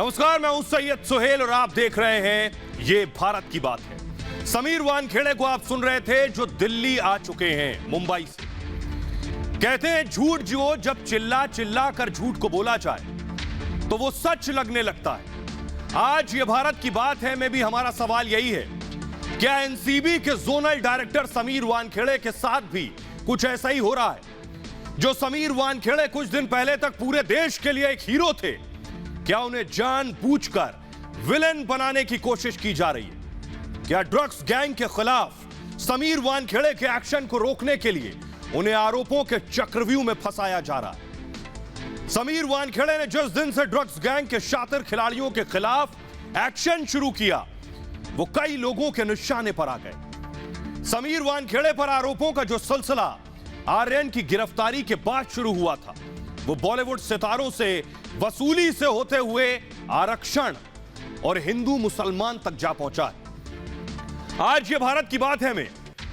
नमस्कार, मैं हूं सैयद सुहेल और आप देख रहे हैं ये भारत की बात है। समीर वानखेड़े को आप सुन रहे थे जो दिल्ली आ चुके हैं मुंबई से। कहते हैं झूठ जो जब चिल्ला चिल्ला कर झूठ को बोला जाए तो वो सच लगने लगता है। आज ये भारत की बात है में भी हमारा सवाल यही है, क्या एनसीबी के जोनल डायरेक्टर समीर वानखेड़े के साथ भी कुछ ऐसा ही हो रहा है? जो समीर वानखेड़े कुछ दिन पहले तक पूरे देश के लिए एक हीरो थे, क्या उन्हें जानबूझकर विलेन बनाने की कोशिश की जा रही है? क्या ड्रग्स गैंग के खिलाफ समीर वानखेड़े के एक्शन को रोकने के लिए उन्हें आरोपों के चक्रव्यूह में फंसाया जा रहा है? समीर वानखेड़े ने जिस दिन से ड्रग्स गैंग के शातिर खिलाड़ियों के खिलाफ एक्शन शुरू किया, वो कई लोगों के निशाने पर आ गए। समीर वानखेड़े पर आरोपों का जो सिलसिला आर्यन की गिरफ्तारी के बाद शुरू हुआ था, वो बॉलीवुड सितारों से वसूली से होते हुए आरक्षण और हिंदू मुसलमान तक जा पहुंचा है। आज ये भारत की बात है में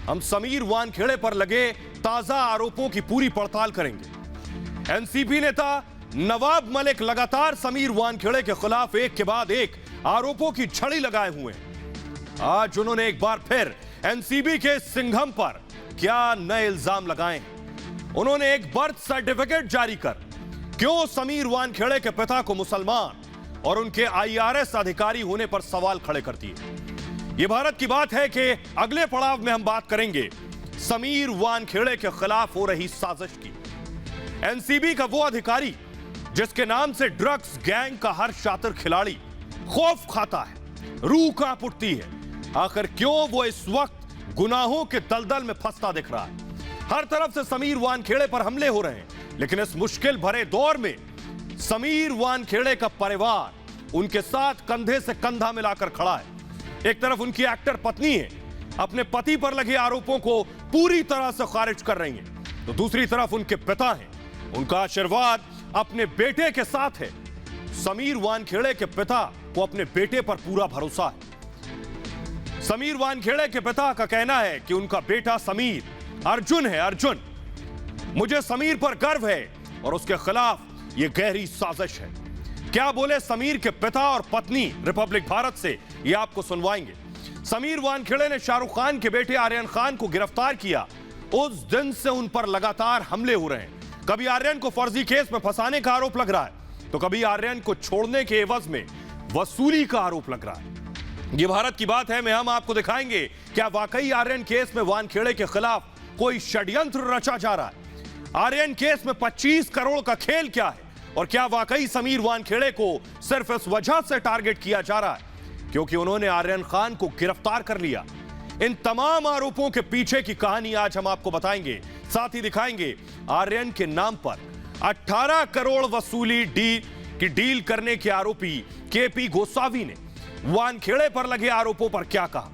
हम समीर वानखेड़े पर लगे ताजा आरोपों की पूरी पड़ताल करेंगे। एनसीबी नेता नवाब मलिक लगातार समीर वानखेड़े के खिलाफ एक के बाद एक आरोपों की छड़ी लगाए हुए हैं। आज उन्होंने एक बार फिर एनसीबी के सिंघम पर क्या नए इल्जाम लगाए हैं? उन्होंने एक बर्थ सर्टिफिकेट जारी कर क्यों समीर वानखेड़े के पिता को मुसलमान और उनके आईआरएस अधिकारी होने पर सवाल खड़े करती है। यह भारत की बात है कि अगले पड़ाव में हम बात करेंगे समीर वानखेड़े के खिलाफ हो रही साजिश की। एनसीबी का वो अधिकारी जिसके नाम से ड्रग्स गैंग का हर शातिर खिलाड़ी खौफ खाता है, रूह कांप उठती है। आखिर क्यों वो इस वक्त गुनाहों के दलदल में फंसता दिख रहा है? हर तरफ से समीर वानखेड़े पर हमले हो रहे हैं, लेकिन इस मुश्किल भरे दौर में समीर वानखेड़े का परिवार उनके साथ कंधे से कंधा मिलाकर खड़ा है। एक तरफ उनकी एक्टर पत्नी है, अपने पति पर लगे आरोपों को पूरी तरह से खारिज कर रही हैं, तो दूसरी तरफ उनके पिता हैं, उनका आशीर्वाद अपने बेटे के साथ है। समीर वानखेड़े के पिता को अपने बेटे पर पूरा भरोसा है। समीर वानखेड़े के पिता का कहना है कि उनका बेटा समीर अर्जुन है। अर्जुन, मुझे समीर पर गर्व है और उसके खिलाफ यह गहरी साजिश है। क्या बोले समीर के पिता और पत्नी रिपब्लिक भारत से, यह आपको सुनवाएंगे। समीर वानखेड़े ने शाहरुख खान के बेटे आर्यन खान को गिरफ्तार किया, उस दिन से उन पर लगातार हमले हो रहे हैं। कभी आर्यन को फर्जी केस में फंसाने का आरोप लग रहा है, तो कभी आर्यन को छोड़ने के एवज में वसूली का आरोप लग रहा है। यह भारत की बात है में हम आपको दिखाएंगे क्या वाकई आर्यन केस में वानखेड़े के खिलाफ कोई षड्यंत्र रचा जा रहा है। आर्यन केस में 25 करोड़ का खेल क्या है, और क्या वाकई समीर वानखेड़े को सिर्फ इस वजह से टारगेट किया जा रहा है क्योंकि उन्होंने आर्यन खान को गिरफ्तार कर लिया? इन तमाम आरोपों के पीछे की कहानी आज हम आपको बताएंगे, साथ ही दिखाएंगे आर्यन के नाम पर 18 करोड़ वसूली डील करने के आरोपी केपी गोसावी ने वानखेड़े पर लगे आरोपों पर क्या कहा।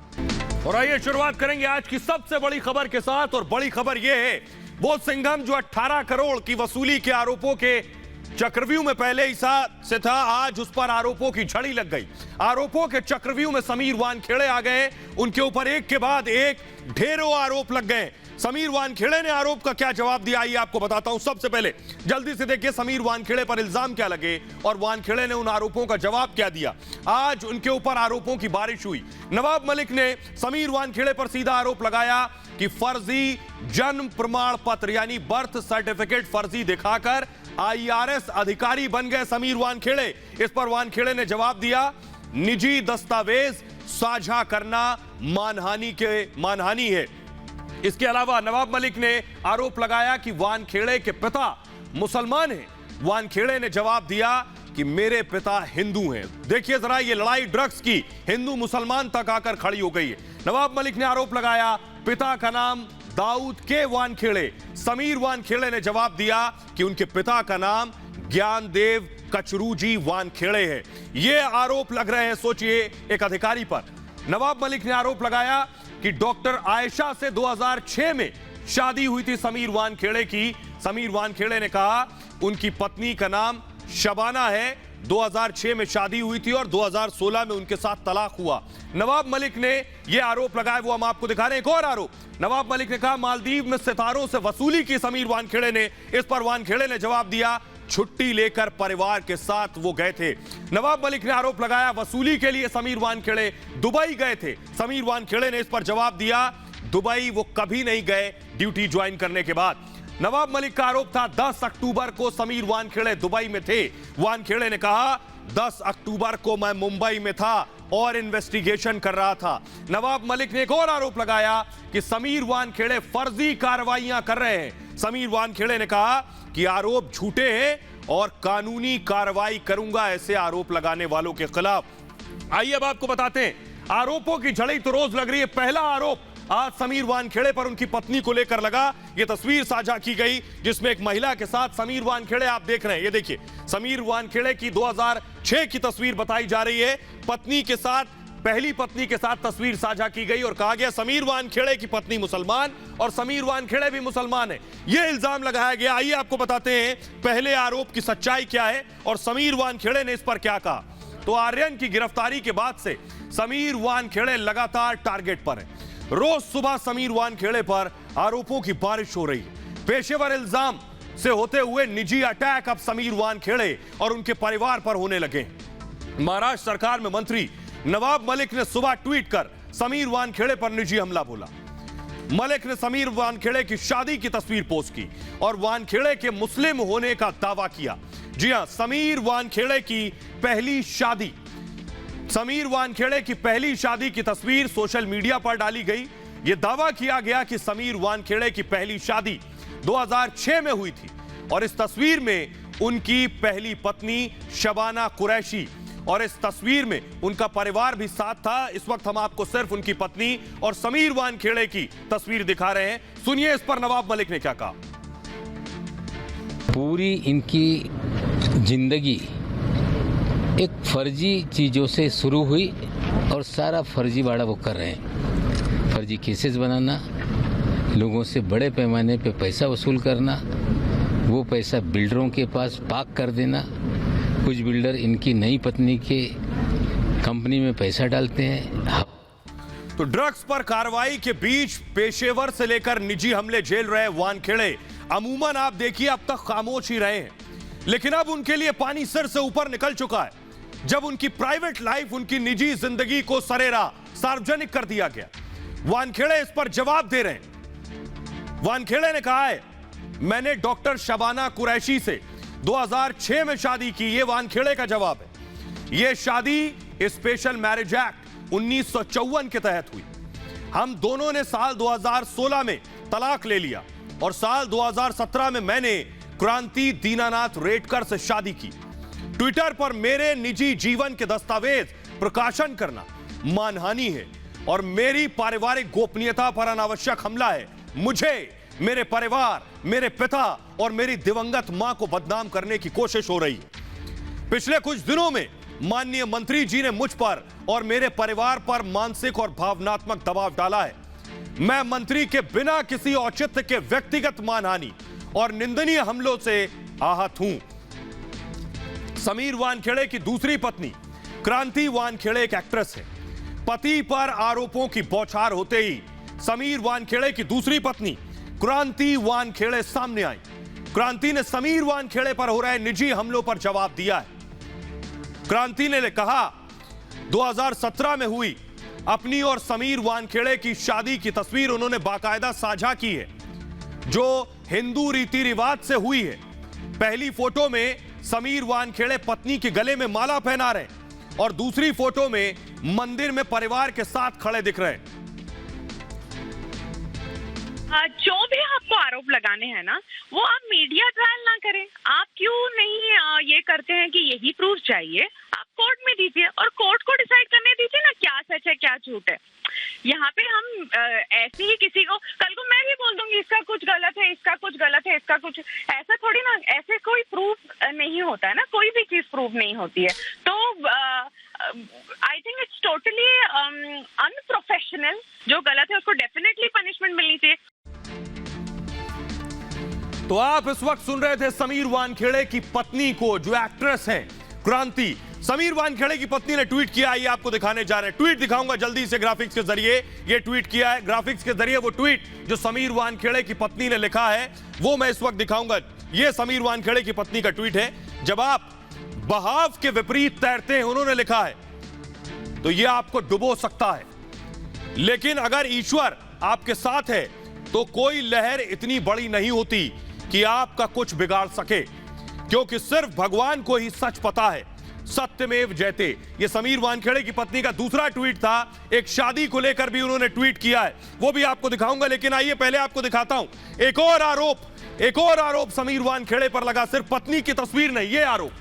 और आइए शुरुआत करेंगे आज की सबसे बड़ी खबर के साथ, और बड़ी खबर यह है वो सिंघम जो 18 करोड़ की वसूली के आरोपों के चक्रव्यूह में पहले ही से था, आज उस पर आरोपों की झड़ी लग गई। आरोपों के चक्रव्यूह में समीर वानखेड़े आ गए, उनके ऊपर एक के बाद एक ढेरों आरोप लग गए। समीर वानखेड़े ने आरोप का क्या जवाब दिया, आइए आपको बताता हूं। सबसे पहले जल्दी से देखिए समीर वानखेड़े पर इल्जाम क्या लगे और वानखेड़े ने उन आरोपों का जवाब क्या दिया। आज उनके ऊपर आरोपों की बारिश हुई। नवाब मलिक ने समीर वानखेड़े पर सीधा आरोप लगाया कि फर्जी जन्म प्रमाण पत्र यानी बर्थ सर्टिफिकेट फर्जी दिखाकर आईआरएस अधिकारी बन गए समीर वानखेड़े। इस पर वानखेड़े ने जवाब दिया, निजी दस्तावेज साझा करना मानहानि है। इसके अलावा नवाब मलिक ने आरोप लगाया कि वानखेड़े के पिता मुसलमान हैं। वानखेड़े ने जवाब दिया कि मेरे पिता हिंदू हैं। देखिए जरा, ये लड़ाई ड्रग्स की हिंदू मुसलमान तक आकर खड़ी हो गई है। नवाब मलिक ने आरोप लगाया पिता का नाम दाऊद के वानखेड़े। समीर वानखेड़े ने जवाब दिया कि उनके पिता का नाम ज्ञानदेव कचरूजी वानखेड़े है। ये आरोप लग रहे हैं, सोचिए, एक अधिकारी पर। नवाब मलिक ने आरोप लगाया कि डॉक्टर आयशा से 2006 में शादी हुई थी समीर वानखेड़े की। समीर वानखेड़े ने कहा उनकी पत्नी का नाम शबाना है, 2006 में शादी हुई थी और 2016 में उनके साथ तलाक हुआ। नवाब मलिक ने यह आरोप लगाया, वो हम आपको दिखा रहे हैं। एक और आरोप नवाब मलिक ने कहा मालदीव में सितारों से वसूली की समीर वानखेड़े ने। इस पर वानखेड़े ने जवाब दिया छुट्टी लेकर परिवार के साथ वो गए थे। नवाब मलिक ने आरोप लगाया वसूली के लिए समीर वानखेड़े दुबई गए थे। समीर वानखेड़े ने इस पर जवाब दिया दुबई वो कभी नहीं गए ड्यूटी ज्वाइन करने के बाद। नवाब मलिक का आरोप था 10 अक्टूबर को समीर वानखेड़े दुबई में थे। वानखेड़े ने कहा 10 अक्टूबर को मैं मुंबई में था और इन्वेस्टिगेशन कर रहा था। नवाब मलिक ने एक और आरोप लगाया कि समीर वानखेड़े फर्जी कार्रवाइयां कर रहे हैं। समीर वानखेड़े ने कहा कि आरोप झूठे हैं और कानूनी कार्रवाई करूंगा ऐसे आरोप लगाने वालों के खिलाफ। आइए अब आपको बताते हैं, आरोपों की झड़ी तो रोज लग रही है। पहला आरोप आज समीर वानखेड़े पर उनकी पत्नी को लेकर लगा। यह तस्वीर साझा की गई जिसमें एक महिला के साथ समीर वानखेड़े आप देख रहे हैं। ये देखिए समीर वानखेड़े की 2006 की तस्वीर बताई जा रही है। पत्नी के साथ, पहली पत्नी के साथ तस्वीर साझा की गई और कहा गया समीर वानखेड़े की पत्नी मुसलमान और समीर वानखेड़े भी मुसलमान है, यह इल्जाम लगाया गया। आइए आपको बताते हैं पहले आरोप की सच्चाई क्या है और समीर वानखेड़े ने इस पर क्या कहा। तो आर्यन की गिरफ्तारी के बाद से समीर वानखेड़े लगातार टारगेट पर है। रोज सुबह समीर वानखेड़े पर आरोपों की बारिश हो रही है। पेशेवर इल्जाम से होते हुए निजी अटैक अब समीर वानखेड़े और उनके परिवार पर होने लगे। महाराष्ट्र सरकार में मंत्री नवाब मलिक ने सुबह ट्वीट कर समीर वानखेड़े पर निजी हमला बोला। मलिक ने समीर वानखेड़े की शादी की तस्वीर पोस्ट की और वानखेड़े के मुस्लिम होने का दावा किया। जी हां, समीर वानखेड़े की पहली शादी, समीर वानखेड़े की पहली शादी की तस्वीर सोशल मीडिया पर डाली गई। यह दावा किया गया कि समीर वानखेड़े की पहली शादी 2006 में हुई थी और इस तस्वीर में उनकी पहली पत्नी शबाना कुरैशी और इस तस्वीर में उनका परिवार भी साथ था। इस वक्त हम आपको सिर्फ उनकी पत्नी और समीर वानखेड़े की तस्वीर दिखा रहे हैं। सुनिए इस पर नवाब मलिक ने क्या कहा। पूरी इनकी जिंदगी एक फर्जी चीज़ों से शुरू हुई और सारा फर्जीवाड़ा वो कर रहे हैं। फर्जी केसेस बनाना, लोगों से बड़े पैमाने पे पैसा वसूल करना, वो पैसा बिल्डरों के पास पार्क कर देना। कुछ बिल्डर इनकी नई पत्नी के कंपनी में पैसा डालते हैं। तो ड्रग्स पर कार्रवाई के बीच पेशेवर से लेकर निजी हमले झेल रहे वानखेड़े अमूमन आप देखिए अब तक खामोश ही रहे हैं, लेकिन अब उनके लिए पानी सिर से ऊपर निकल चुका है जब उनकी प्राइवेट लाइफ, उनकी निजी जिंदगी को सरेरा सार्वजनिक कर दिया गया। वानखेड़े इस पर जवाब दे रहे हैं। वानखेड़े ने कहा है मैंने डॉक्टर शबाना कुरैशी से 2006 में शादी की। यह वानखेड़े का जवाब है। यह शादी स्पेशल मैरिज एक्ट 1954 के तहत हुई। हम दोनों ने साल 2016 में तलाक ले लिया और साल 2017 में मैंने क्रांति दीनानाथ रेडकर से शादी की। ट्विटर पर मेरे निजी जीवन के दस्तावेज प्रकाशन करना मानहानि है और मेरी पारिवारिक गोपनीयता पर अनावश्यक हमला है। मुझे, मेरे परिवार, मेरे पिता और मेरी दिवंगत मां को बदनाम करने की कोशिश हो रही है। पिछले कुछ दिनों में माननीय मंत्री जी ने मुझ पर और मेरे परिवार पर मानसिक और भावनात्मक दबाव डाला है। मैं मंत्री के बिना किसी औचित्य के व्यक्तिगत मानहानि और निंदनीय हमलों से आहत हूं। समीर वानखेड़े की दूसरी पत्नी क्रांति वानखेड़े एक एक्ट्रेस है। पति पर आरोपों की बौछार होते ही समीर वानखेड़े की दूसरी पत्नी क्रांति वानखेड़े सामने आई। क्रांति ने समीर वानखेड़े पर हो रहे निजी हमलों पर जवाब दिया है। क्रांति ने कहा 2017 में हुई अपनी और समीर वानखेड़े की शादी की तस्वीर उन्होंने बाकायदा साझा की है जो हिंदू रीति रिवाज से हुई है। पहली फोटो में समीर वानखेड़े पत्नी के गले में माला पहना रहे और दूसरी फोटो में मंदिर में परिवार के साथ खड़े दिख रहे हैं। जो भी आपको आरोप लगाने हैं ना, वो आप मीडिया ट्रायल ना करें। आप क्यों नहीं ये करते हैं कि यही प्रूफ चाहिए, आप कोर्ट में दीजिए और कोर्ट को डिसाइड करने दीजिए ना क्या सच है क्या झूठ है। यहाँ पे हम ऐसे ही किसी को, कल को मैं भी बोल दूंगी इसका कुछ गलत है, इसका कुछ गलत है, इसका कुछ, ऐसा थोड़ी ना, ऐसे कोई प्रूफ नहीं होता है ना, कोई भी चीज प्रूफ नहीं होती है। तो I think it's totally unprofessional. जो गलत है उसको डेफिनेटली पनिशमेंट मिलनी चाहिए। तो आप इस वक्त सुन रहे थे समीर वानखेड़े की पत्नी को, जो एक्ट्रेस हैं क्रांति। समीर वानखेड़े की पत्नी ने ट्वीट किया, ये आपको दिखाने जा रहे हैं। ट्वीट दिखाऊंगा जल्दी से ग्राफिक्स के जरिए। ये ट्वीट किया है ग्राफिक्स के जरिए, वो ट्वीट जो समीर वानखेड़े की पत्नी ने लिखा है वो मैं इस वक्त दिखाऊंगा। यह समीर वानखेड़े की पत्नी का ट्वीट है। जब आप बहाव के विपरीत तैरते हैं, उन्होंने लिखा है, तो यह आपको डुबो सकता है, लेकिन अगर ईश्वर आपके साथ है तो कोई लहर इतनी बड़ी नहीं होती कि आपका कुछ बिगाड़ सके, क्योंकि सिर्फ भगवान को ही सच पता है। सत्यमेव जयते। यह समीर वानखेड़े की पत्नी का दूसरा ट्वीट था। एक शादी को लेकर भी उन्होंने ट्वीट किया है, वो भी आपको दिखाऊंगा, लेकिन आइए पहले आपको दिखाता हूं एक और आरोप समीर वानखेड़े पर लगा। सिर्फ पत्नी की तस्वीर नहीं, यह आरोप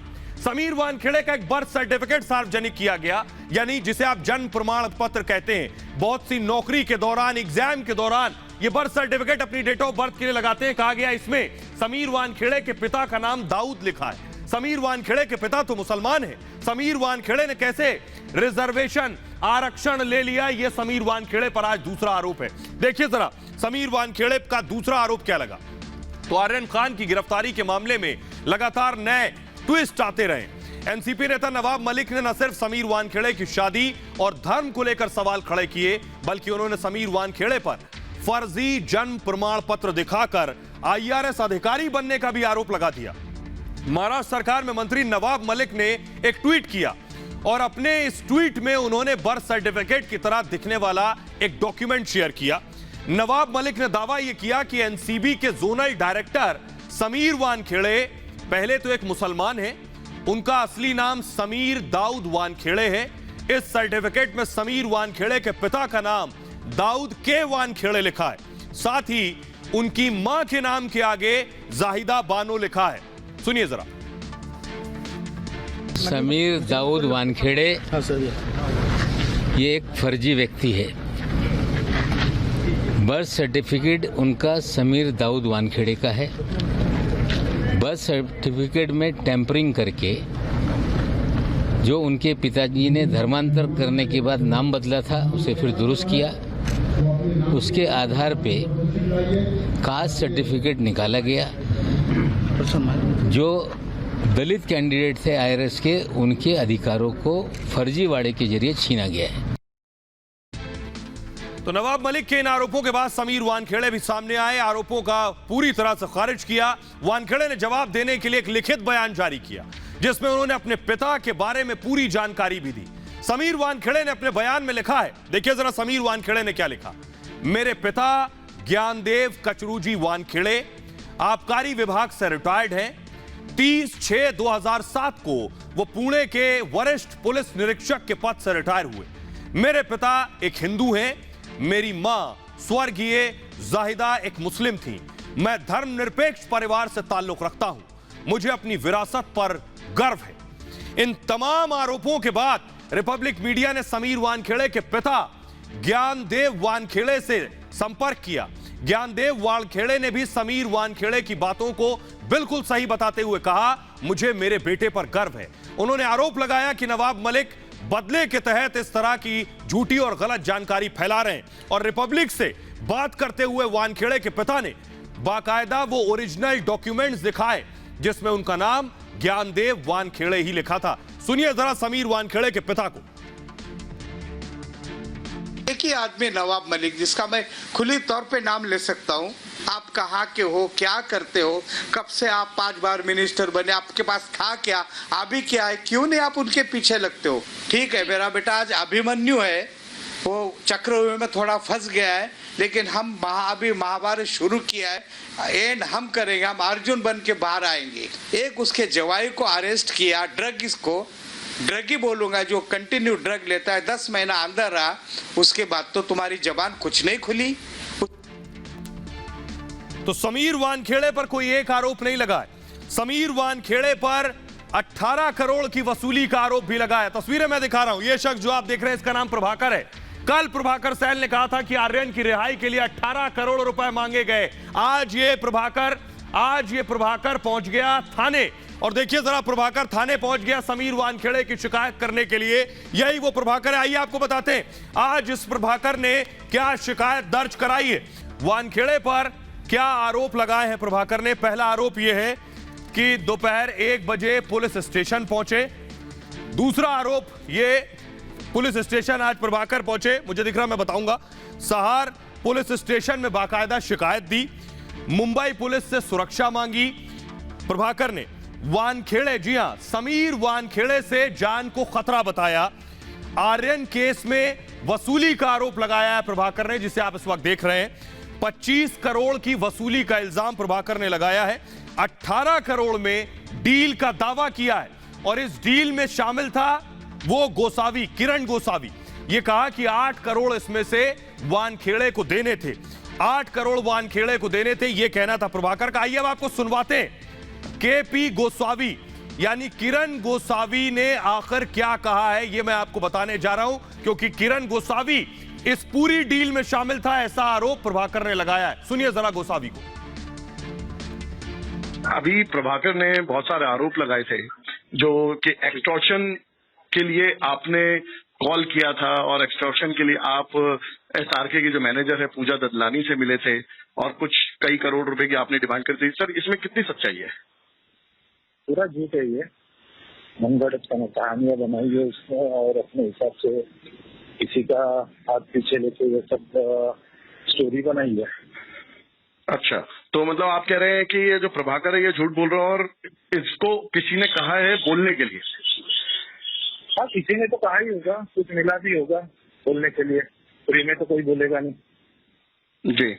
समीर वानखेड़े का एक बर्थ सर्टिफिकेट सार्वजनिक किया गया, यानी जिसे आप जन्म प्रमाण पत्र कहते हैं। बहुत सी नौकरी के दौरान, एग्जाम के दौरान ये बर्थ सर्टिफिकेट अपनी डेट ऑफ बर्थ के लिए लगाते हैं। कहा गया इसमें समीर वानखेड़े के पिता का नाम दाऊद लिखा है। समीर वानखेड़े के पिता तो मुसलमान हैं। समीर वानखेड़े ने कैसे रिजर्वेशन, आरक्षण ले लिया, यह समीर वानखेड़े पर आज दूसरा आरोप है। देखिए जरा समीर वानखेड़े का दूसरा आरोप क्या लगा। तो आर्यन खान की गिरफ्तारी के मामले में लगातार नए ट्विस्ट आते रहे। एनसीपी नेता नवाब मलिक ने न सिर्फ समीर वानखेड़े की शादी और धर्म को लेकर सवाल खड़े किए, बल्कि उन्होंने समीर वानखेड़े पर फर्जी जन्म प्रमाण पत्र दिखाकर आईआरएस अधिकारी बनने का भी आरोप लगा दिया। महाराष्ट्र सरकार में मंत्री नवाब मलिक ने एक ट्वीट किया और अपने इस ट्वीट में उन्होंने बर्थ सर्टिफिकेट की तरह दिखने वाला एक डॉक्यूमेंट शेयर किया। नवाब मलिक ने दावा यह किया कि एनसीबी के जोनल डायरेक्टर समीर वानखेड़े पहले तो एक मुसलमान है, उनका असली नाम समीर दाऊद वानखेड़े है। इस सर्टिफिकेट में समीर वानखेड़े के पिता का नाम दाऊद के वानखेड़े लिखा है, साथ ही उनकी मां के नाम के आगे जाहिदा बानो लिखा है। सुनिए जरा। समीर दाऊद वानखेड़े ये एक फर्जी व्यक्ति है। बर्थ सर्टिफिकेट उनका समीर दाऊद वानखेड़े का है। बर्थ सर्टिफिकेट में टेम्परिंग करके जो उनके पिताजी ने धर्मांतर करने के बाद नाम बदला था, उसे फिर दुरुस्त किया। उसके आधार पे कास्ट सर्टिफिकेट निकाला गया। जो दलित कैंडिडेट थे आईआरएस के, उनके अधिकारों को फर्जीवाड़े के जरिए छीना गया है। तो नवाब मलिक के इन आरोपों के बाद समीर वानखेड़े भी सामने आए, आरोपों का पूरी तरह से खारिज किया। वानखेड़े ने जवाब देने के लिए एक लिखित बयान जारी किया, जिसमें उन्होंने अपने पिता के बारे में पूरी जानकारी भी दी। समीर वानखेड़े ने अपने बयान में लिखा है, देखिए जरा समीर वानखेड़े ने क्या लिखा। मेरे पिता ज्ञानदेव कचरूजी वानखेड़े आबकारी विभाग से रिटायर्ड हैं। 30/6/2007 को वो पुणे के वरिष्ठ पुलिस निरीक्षक के पद से रिटायर हुए। मेरे पिता एक हिंदू हैं, मेरी मां स्वर्गीय जाहिदा एक मुस्लिम थी। मैं धर्मनिरपेक्ष परिवार से ताल्लुक रखता हूं। मुझे अपनी विरासत पर गर्व है। इन तमाम आरोपों के बाद रिपब्लिक मीडिया ने समीर वानखेड़े के पिता ज्ञानदेव वानखेड़े से संपर्क किया। ज्ञानदेव वानखेड़े ने भी समीर वानखेड़े की बातों को बिल्कुल सही बताते हुए कहा, मुझे मेरे बेटे पर गर्व है। उन्होंने आरोप लगाया कि नवाब मलिक बदले के तहत इस तरह की झूठी और गलत जानकारी फैला रहे हैं। और रिपब्लिक से बात करते हुए वानखेड़े के पिता ने बाकायदा वो ओरिजिनल डॉक्यूमेंट्स दिखाए जिसमें उनका नाम ज्ञानदेव वानखेड़े ही लिखा था। सुनिए जरा समीर वानखेड़े के पिता को। एक ही आदमी नवाब मलिक, जिसका मैं खुली तौर पे नाम ले सकता हूँ। आप कहाँ के हो, क्या करते हो, कब से आप 5 बार मिनिस्टर बने, आपके पास था क्या, अभी क्या है, क्यों नहीं आप उनके पीछे लगते हो। ठीक है, मेरा बेटा आज अभिमन्यु है, वो चक्रव्यूह में थोड़ा फंस गया है, लेकिन हम अभी महाभारत शुरू किया है, एंड हम करेंगे, हम अर्जुन बन के बाहर आएंगे। एक उसके जवाई को अरेस्ट किया, ड्रग ही बोलूंगा, जो कंटिन्यू ड्रग लेता है, 10 महीना अंदर रहा, उसके बाद तो तुम्हारी जबान कुछ नहीं खुली। तो समीर वानखेड़े पर कोई एक आरोप नहीं लगा है। समीर वानखेड़े पर 18 करोड़ की वसूली का आरोप भी लगा है। तस्वीरें मैं दिखा रहा हूं। यह शख्स जो आप देख रहे हैं, इसका नाम प्रभाकर है। कल प्रभाकर सैल ने कहा था कि आर्यन की रिहाई के लिए 18 करोड़ रुपए मांगे गए। आज ये प्रभाकर पहुंच गया थाने, और देखिए जरा प्रभाकर थाने पहुंच गया समीर वानखेड़े की शिकायत करने के लिए। यही वो प्रभाकर है। आइए आपको बताते हैं आज इस प्रभाकर ने क्या शिकायत दर्ज कराई है, वानखेड़े पर क्या आरोप लगाए हैं प्रभाकर ने। पहला आरोप यह है कि दोपहर 1 बजे पुलिस स्टेशन पहुंचे। दूसरा आरोप ये, पुलिस स्टेशन आज प्रभाकर पहुंचे, मुझे दिख रहा, मैं बताऊंगा। सहार पुलिस स्टेशन में बाकायदा शिकायत दी, मुंबई पुलिस से सुरक्षा मांगी, प्रभाकर ने वानखेड़े, जी हां, समीर वानखेड़े से जान को खतरा बताया। आर्यन केस में वसूली का आरोप लगाया है प्रभाकर ने, जिसे आप इस वक्त देख रहे हैं। 25 करोड़ की वसूली का इल्जाम प्रभाकर ने लगाया है। 18 करोड़ में डील का दावा किया है और इस डील में शामिल था वो गोसावी, किरण गोसावी। ये कहा कि 8 करोड़ इसमें से वानखेड़े को देने थे, 8 करोड़ वानखेड़े को देने थे, ये कहना था प्रभाकर का। आइए अब आपको सुनवाते हैं केपी गोसावी यानी किरण गोसावी ने आखिर क्या कहा है, ये मैं आपको बताने जा रहा हूं, क्योंकि किरण गोसावी इस पूरी डील में शामिल था, ऐसा आरोप प्रभाकर ने लगाया है। सुनिए जरा गोसावी को। अभी प्रभाकर ने बहुत सारे आरोप लगाए थे जो कि एक्सटॉर्शन के लिए आपने कॉल किया था और एक्सटॉर्शन के लिए आप एसआरके की जो मैनेजर है पूजा ददलानी से मिले थे और कुछ कई करोड़ रुपए की आपने डिमांड कर दी। सर, इसमें कितनी सच्चाई है? पूरा झूठ है ये। मनगढ़ंत कहानियां बनाई है उसने और अपने हिसाब से किसी का हाथ पीछे लेके ये सब स्टोरी बनाई है। अच्छा, तो मतलब आप कह रहे हैं कि ये जो प्रभाकर है ये झूठ बोल रहा है और इसको किसी ने कहा है बोलने के लिए? हाँ, किसी ने तो कहा ही होगा, कुछ मिला भी होगा बोलने के लिए। फ्री में तो कोई बोलेगा नहीं। जी,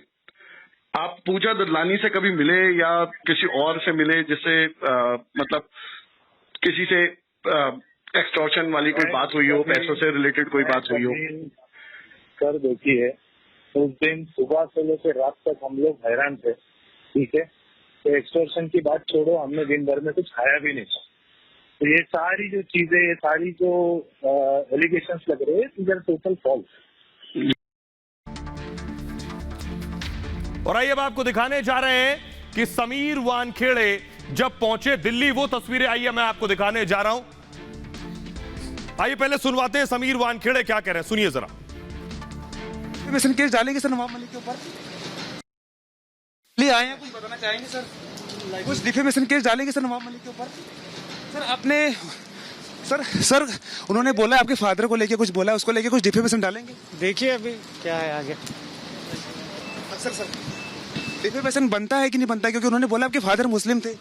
आप पूजा ददलानी से कभी मिले या किसी और से मिले जिससे मतलब किसी से एक्सटॉर्शन वाली कोई बात हुई हो, पैसों से रिलेटेड कोई बात हुई हो? सर देखिए, उस दिन सुबह से लेकर रात तक हम लोग हैरान थे, ठीक है। तो एक्सटॉर्शन की बात छोड़ो, हमने दिन भर में कुछ खाया भी नहीं था। तो ये सारी जो चीजें, ये सारी जो एलिगेशंस लग रहे हैं, दीज आर टोटल फॉल्स। और आइए अब आपको दिखाने जा रहे हैं कि समीर वानखेड़े जब पहुंचे दिल्ली, वो तस्वीरें आइए मैं आपको दिखाने जा रहा हूं। आइए पहले सुनवाते हैं समीर वानखेड़े क्या कह रहे हैं, सुनिए जरा। डिफेमेशन केस डालेंगे सर नवाब मलिक के ऊपर? ले आए हैं, कुछ बताना चाहेंगे सर? कुछ डिफेमेशन केस डालेंगे सर नवाब मलिक के ऊपर? सर आपने सर उन्होंने बोला आपके फादर को लेके कुछ बोला, उसको लेके कुछ डिफेमेशन डालेंगे? देखिए अभी क्या है आगे। सर डिफेमेशन बनता है कि नहीं बनता, क्योंकि उन्होंने बोला आपके फादर मुस्लिम थे।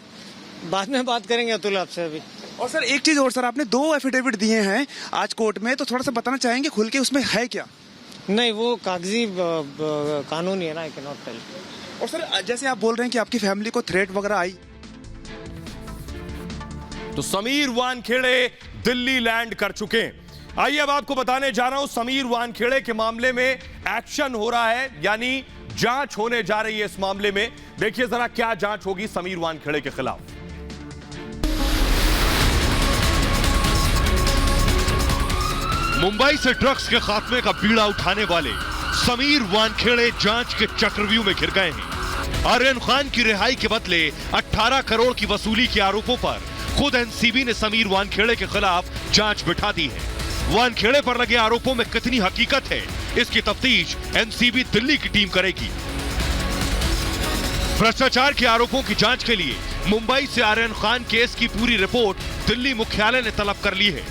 बाद में बात करेंगे अतुल आपसे अभी। और सर एक चीज और, सर आपने 2 एफिडेविट दिए हैं आज कोर्ट में, तो थोड़ा सा बताना चाहेंगे खुल के उसमें है क्या? नहीं, वो कागजी कानून ही है ना, आई कैन नॉट टेल। और सर जैसे आप बोल रहे हैं कि आपकी फैमिली को थ्रेट वगैरह आई, तो समीर वानखेड़े दिल्ली लैंड कर चुके हैं। आइए अब आपको बताने जा रहा हूं, समीर वानखेड़े के मामले में एक्शन हो रहा है, यानी जांच होने जा रही है इस मामले में। देखिए जरा क्या जांच होगी समीर वानखेड़े के खिलाफ। मुंबई से ड्रग्स के खात्मे का बीड़ा उठाने वाले समीर वानखेड़े जांच के चक्रव्यूह में घिर गए हैं। आर्यन खान की रिहाई के बदले 18 करोड़ की वसूली के आरोपों पर खुद एनसीबी ने समीर वानखेड़े के खिलाफ जांच बिठा दी है। वानखेड़े पर लगे आरोपों में कितनी हकीकत है, इसकी तफ्तीश एनसीबी दिल्ली की टीम करेगी। भ्रष्टाचार के आरोपों की जांच के लिए मुंबई से आर्यन खान केस की पूरी रिपोर्ट दिल्ली मुख्यालय ने तलब कर ली है।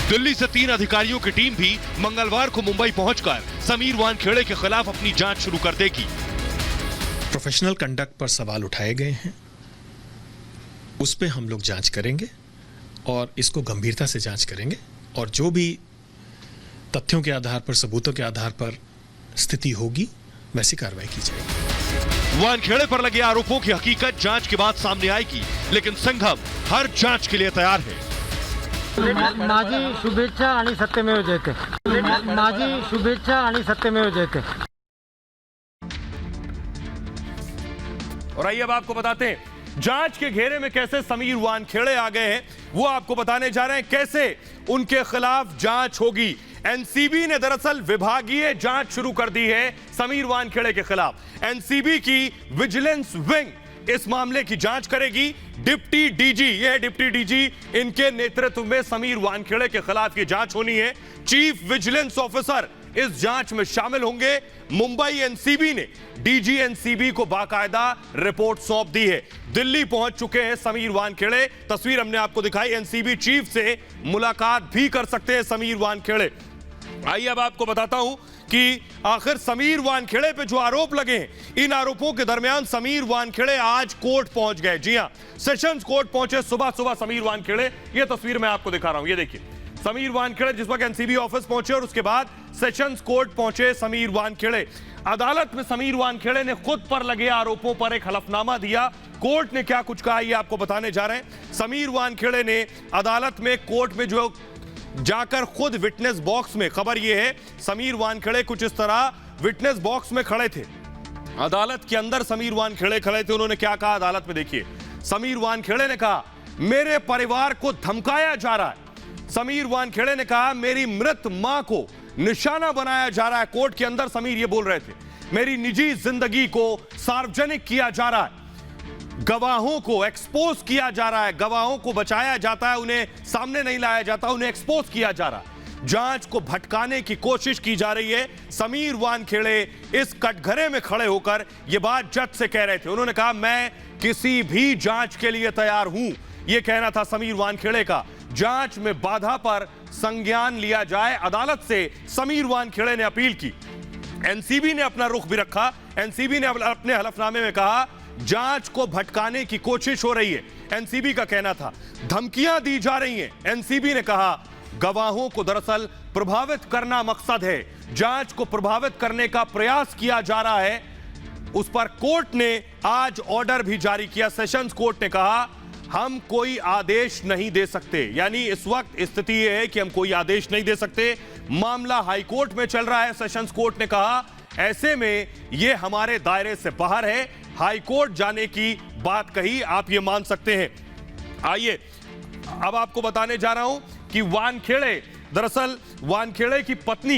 दिल्ली से 3 अधिकारियों की टीम भी मंगलवार को मुंबई पहुंचकर समीर वानखेड़े के खिलाफ अपनी जांच शुरू कर देगी। प्रोफेशनल कंडक्ट पर सवाल उठाए गए हैं, उस पे हम लोग जांच करेंगे और इसको गंभीरता से जांच करेंगे और जो भी तथ्यों के आधार पर, सबूतों के आधार पर स्थिति होगी वैसी कार्रवाई की जाएगी। वानखेड़े पर लगे आरोपों की हकीकत जांच के बाद सामने आएगी, लेकिन संघम हर जांच के लिए तैयार है। माझी शुभेच्छा आणि सत्यमेव जयते। माझी शुभेच्छा आणि सत्यमेव जयते। और आइए अब आपको बताते हैं जांच के घेरे में कैसे समीर वानखेड़े आ गए हैं, वो आपको बताने जा रहे हैं कैसे उनके खिलाफ जांच होगी। एनसीबी ने दरअसल विभागीय जांच शुरू कर दी है समीर वानखेड़े के खिलाफ। एनसीबी की विजिलेंस विंग इस मामले की जांच करेगी। डिप्टी डीजी, यह डिप्टी डीजी, इनके नेतृत्व में समीर वानखेड़े के खिलाफ ये जांच होनी है। चीफ विजिलेंस ऑफिसर इस जांच में शामिल होंगे। मुंबई एनसीबी ने डीजी एनसीबी को बाकायदा रिपोर्ट सौंप दी है। दिल्ली पहुंच चुके हैं समीर वानखेड़े। तस्वीर हमने आपको दिखाई, एनसीबी चीफ से मुलाकात भी कर सकते हैं समीर वानखेड़े। आइए अब आपको बताता हूं कि आखिर समीर वानखेड़े पे जो आरोप लगे हैं, इन आरोपों के दरमियान समीर वानखेड़े आज कोर्ट पहुंच गए। जी हां, सेशंस कोर्ट पहुंचे सुबह सुबह समीर वानखेड़े। ये तस्वीर मैं आपको दिखा रहा हूं, ये देखिए समीर वानखेड़े जिस वक्त एनसीबी ऑफिस पहुंचे और उसके बाद सेशंस कोर्ट पहुंचे समीर वानखेड़े। अदालत में समीर वानखेड़े ने खुद पर लगे आरोपों पर एक हलफनामा दिया। कोर्ट ने क्या कुछ कहा ये आपको बताने जा रहे हैं। समीर वानखेड़े ने अदालत में कोर्ट में जो जाकर खुद विटनेस बॉक्स में, खबर यह है समीर वानखेड़े कुछ इस तरह विटनेस बॉक्स में खड़े थे, अदालत के अंदर समीर वानखेड़े खड़े थे। उन्होंने क्या कहा अदालत में, देखिए समीर वानखेड़े ने कहा मेरे परिवार को धमकाया जा रहा है। समीर वानखेड़े ने कहा मेरी मृत मां को निशाना बनाया जा रहा है। कोर्ट के अंदर समीर ये बोल रहे थे मेरी निजी जिंदगी को सार्वजनिक किया जा रहा है, गवाहों को एक्सपोज किया जा रहा है, गवाहों को बचाया जाता है, उन्हें सामने नहीं लाया जाता, उन्हें एक्सपोज किया जा रहा है, जांच को भटकाने की कोशिश की जा रही है। समीर वानखेड़े इस कटघरे में खड़े होकर यह बात जज से कह रहे थे। उन्होंने कहा मैं किसी भी जांच के लिए तैयार हूं, यह कहना था समीर वानखेड़े का। जांच में बाधा पर संज्ञान लिया जाए, अदालत से समीर वानखेड़े ने अपील की। एनसीबी ने अपना रुख भी रखा। एनसीबी ने अपने हलफनामे में कहा जांच को भटकाने की कोशिश हो रही है, एनसीबी का कहना था, धमकियां दी जा रही हैं। एनसीबी ने कहा गवाहों को दरअसल प्रभावित करना मकसद है, जांच को प्रभावित करने का प्रयास किया जा रहा है। उस पर कोर्ट ने आज ऑर्डर भी जारी किया। सेशंस कोर्ट ने कहा हम कोई आदेश नहीं दे सकते, यानी इस वक्त स्थिति यह है कि हम कोई आदेश नहीं दे सकते, मामला हाईकोर्ट में चल रहा है। सेशंस कोर्ट ने कहा ऐसे में यह हमारे दायरे से बाहर है, हाईकोर्ट जाने की बात कही, आप ये मान सकते हैं। आइए अब आपको बताने जा रहा हूं कि वानखेड़े, दरअसल वानखेड़े की पत्नी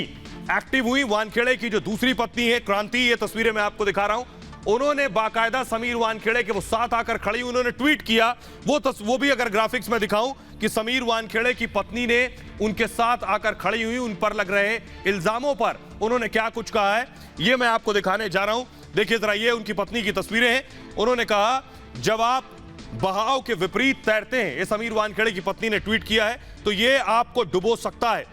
एक्टिव हुई। वानखेड़े की जो दूसरी पत्नी है क्रांति, ये तस्वीरें मैं आपको दिखा रहा हूं, उन्होंने बाकायदा समीर वानखेड़े के वो साथ आकर खड़ी, उन्होंने ट्वीट किया। वो भी अगर ग्राफिक्स में दिखाऊं कि समीर वानखेड़े की पत्नी ने उनके साथ आकर खड़ी हुई, उन पर लग रहे इल्जामों पर उन्होंने क्या कुछ कहा है ये मैं आपको दिखाने जा रहा हूं। देखिए जरा, ये उनकी पत्नी की तस्वीरें हैं। उन्होंने कहा जब आप बहाव के विपरीत तैरते हैं, ये समीर वानखेड़े की पत्नी ने ट्वीट किया है, तो ये आपको डुबो सकता है,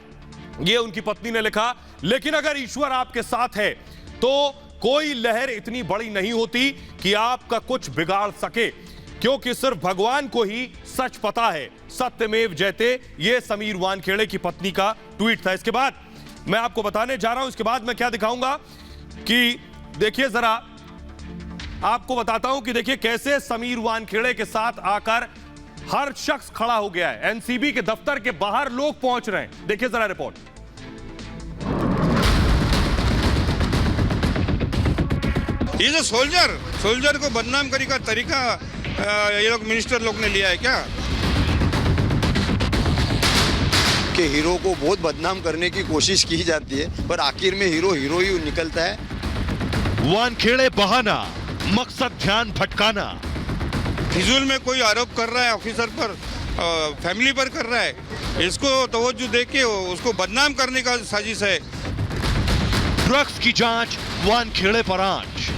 ये उनकी पत्नी ने लिखा। लेकिन अगर ईश्वर आपके साथ है तो कोई लहर इतनी बड़ी नहीं होती कि आपका कुछ बिगाड़ सके, क्योंकि सिर्फ भगवान को ही सच पता है, सत्यमेव जयते। ये समीर वानखेड़े की पत्नी का ट्वीट था। इसके बाद मैं आपको बताने जा रहा हूं, इसके बाद मैं क्या दिखाऊंगा कि देखिए जरा, आपको बताता हूं कि देखिए कैसे समीर वानखेड़े के साथ आकर हर शख्स खड़ा हो गया है। एनसीबी के दफ्तर के बाहर लोग पहुंच रहे हैं। देखिए जरा रिपोर्ट। ये जो सोल्जर को बदनाम करने का तरीका ये लोग मिनिस्टर लोग ने लिया है क्या? कि हीरो को बहुत बदनाम करने की कोशिश की जाती है, पर आखिर में हीरो ही निकलता है। वानखेड़े बहाना, मकसद ध्यान भटकाना। फिजूल में कोई आरोप कर रहा है ऑफिसर पर, फैमिली पर कर रहा है, इसको तवज्जो देके उसको बदनाम करने का साजिश है। ड्रग्स की जांच वानखेड़े पर आंच।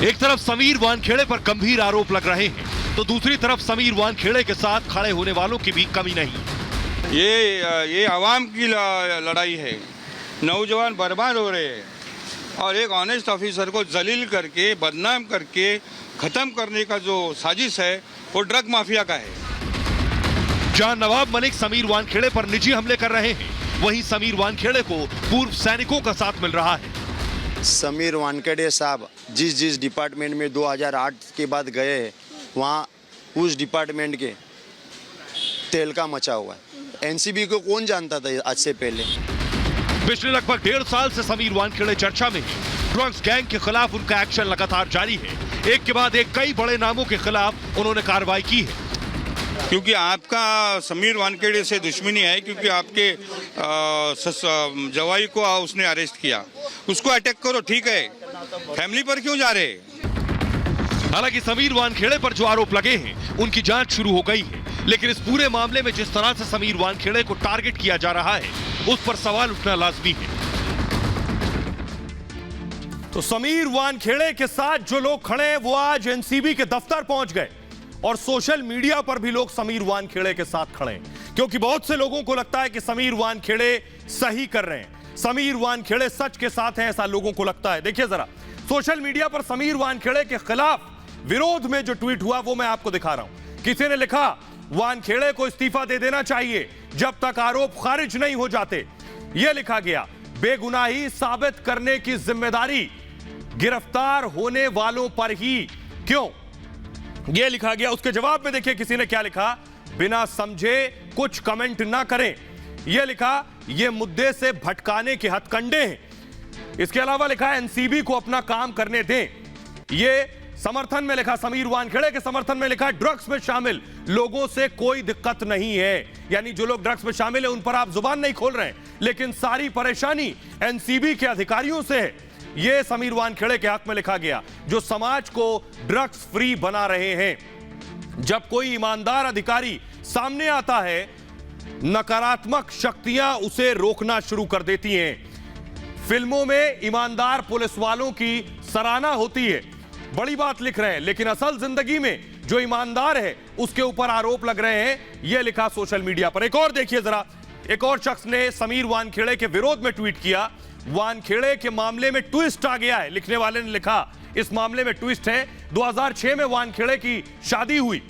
एक तरफ समीर वानखेड़े पर गंभीर आरोप लग रहे हैं, तो दूसरी तरफ समीर वानखेड़े के साथ खड़े होने वालों की भी कमी नहीं। ये आवाम की लड़ाई है, नौजवान बर्बाद हो रहे हैं और एक ऑनेस्ट ऑफिसर को जलील करके, बदनाम करके खत्म करने का जो साजिश है वो ड्रग माफिया का है। जहां नवाब मलिक समीर वानखेड़े पर निजी हमले कर रहे हैं, वहीं समीर वानखेड़े को पूर्व सैनिकों का साथ मिल रहा है। समीर वानखेड़े साहब जिस डिपार्टमेंट में 2008 के बाद गए हैं, वहाँ उस डिपार्टमेंट के तेल का मचा हुआ है। एनसीबी को कौन जानता था आज से पहले? पिछले लगभग 1.5 साल से समीर वानखेड़े चर्चा में है। ड्रग्स गैंग के खिलाफ उनका एक्शन लगातार जारी है। एक के बाद एक कई बड़े नामों के खिलाफ उन्होंने कार्रवाई की है। क्योंकि आपका समीर वानखेड़े से दुश्मनी है, क्योंकि आपके जवाई को उसने अरेस्ट किया, उसको अटैक करो, ठीक है, फैमिली पर क्यों जा रहे? हालांकि समीर वानखेड़े पर जो आरोप लगे हैं उनकी जांच शुरू हो गई है, लेकिन इस पूरे मामले में जिस तरह से समीर वानखेड़े को टारगेट किया जा रहा है उस पर सवाल उठना लाजमी है। तो समीर वानखेड़े के साथ जो लोग खड़े हैं वो आज एनसीबी के दफ्तर पहुंच गए और सोशल मीडिया पर भी लोग समीर वानखेड़े के साथ खड़े हैं। क्योंकि बहुत से लोगों को लगता है कि समीर वानखेड़े सही कर रहे हैं, समीर वानखेड़े सच के साथ हैं, ऐसा लोगों को लगता है। देखिए जरा सोशल मीडिया पर समीर वानखेड़े के खिलाफ विरोध में जो ट्वीट हुआ वो मैं आपको दिखा रहा हूं। किसी ने लिखा, वानखेड़े को इस्तीफा दे देना चाहिए जब तक आरोप खारिज नहीं हो जाते। यह लिखा गया, बेगुनाही साबित करने की जिम्मेदारी गिरफ्तार होने वालों पर ही क्यों, यह लिखा गया। उसके जवाब में देखिए किसी ने क्या लिखा, बिना समझे कुछ कमेंट ना करें। यह लिखा, यह मुद्दे से भटकाने के हथकंडे हैं। इसके अलावा लिखा, एनसीबी को अपना काम करने दें। यह समर्थन में लिखा, समीर वानखेड़े के समर्थन में लिखा, ड्रग्स में शामिल लोगों से कोई दिक्कत नहीं है। यानी जो लोग ड्रग्स में शामिल हैं उन पर आप जुबान नहीं खोल रहे हैं, लेकिन सारी परेशानी एनसीबी के अधिकारियों से है। यह समीर वानखेड़े के हक में लिखा गया, जो समाज को ड्रग्स फ्री बना रहे हैं। जब कोई ईमानदार अधिकारी सामने आता है, नकारात्मक शक्तियां उसे रोकना शुरू कर देती हैं। फिल्मों में ईमानदार पुलिस वालों की सराहना होती है, बड़ी बात लिख रहे हैं, लेकिन असल जिंदगी में जो ईमानदार है उसके ऊपर आरोप लग रहे हैं। यह लिखा सोशल मीडिया पर। एक और देखिए जरा, एक और शख्स ने समीर वानखेड़े के विरोध में ट्वीट किया, वानखेड़े के मामले में ट्विस्ट आ गया है। लिखने वाले ने लिखा, इस मामले में ट्विस्ट है, 2006 में वानखेड़े की शादी हुई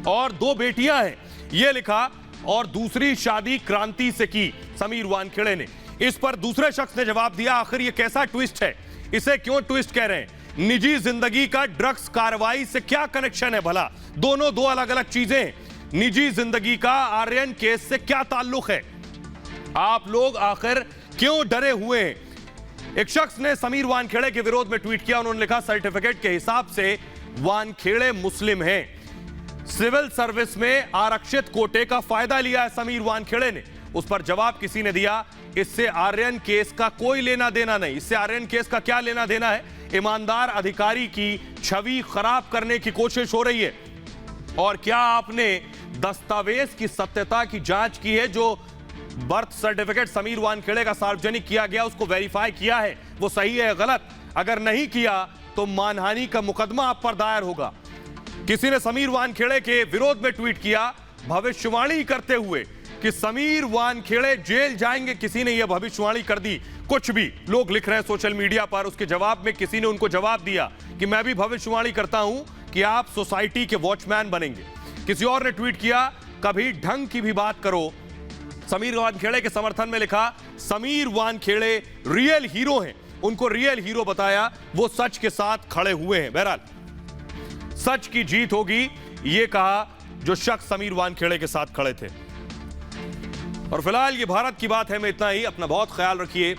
और 2 बेटियां हैं। यह लिखा, और दूसरी शादी क्रांति से की समीर वानखेड़े ने। इस पर दूसरे शख्स ने जवाब दिया, आखिर यह कैसा ट्विस्ट है, इसे क्यों ट्विस्ट कह रहे हैं, निजी जिंदगी का ड्रग्स कार्रवाई से क्या कनेक्शन है भला, दोनों 2 अलग अलग चीजें। निजी जिंदगी का आर्यन केस से क्या ताल्लुक है, आप लोग आखिर क्यों डरे हुए हैं। एक शख्स ने समीर वानखेड़े के विरोध में ट्वीट किया, उन्होंने लिखा, सर्टिफिकेट के हिसाब से वानखेड़े मुस्लिम हैं, सिविल सर्विस में आरक्षित कोटे का फायदा लिया है समीर वानखेड़े ने। उस पर जवाब किसी ने दिया, इससे आर्यन केस का कोई लेना देना नहीं। इससे आर्यन केस का क्या लेना देना है, ईमानदार अधिकारी की छवि खराब करने की कोशिश हो रही है। और क्या आपने दस्तावेज की सत्यता की जांच की है, जो बर्थ सर्टिफिकेट समीर वानखेड़े का सार्वजनिक किया गया उसको वेरीफाई किया है, वो सही है गलत? अगर नहीं किया तो मानहानि का मुकदमा आप पर दायर होगा। किसी ने समीर वानखेड़े के विरोध में ट्वीट किया, भविष्यवाणी करते हुए कि समीर वानखेड़े जेल जाएंगे। किसी ने यह भविष्यवाणी कर दी, कुछ भी लोग लिख रहे हैं सोशल मीडिया पर। उसके जवाब में किसी ने उनको जवाब दिया कि मैं भी भविष्यवाणी करता हूं कि आप सोसाइटी के वॉचमैन बनेंगे। किसी और ने ट्वीट किया, कभी ढंग की भी बात करो। समीर वानखेड़े के समर्थन में लिखा, समीर वानखेड़े रियल हीरो हैं, उनको रियल हीरो बताया, वो सच के साथ खड़े हुए हैं। बहरहाल सच की जीत होगी, यह कहा जो शख्स समीर वानखेड़े के साथ खड़े थे। और फिलहाल ये भारत की बात है में इतना ही। अपना बहुत ख्याल रखिए।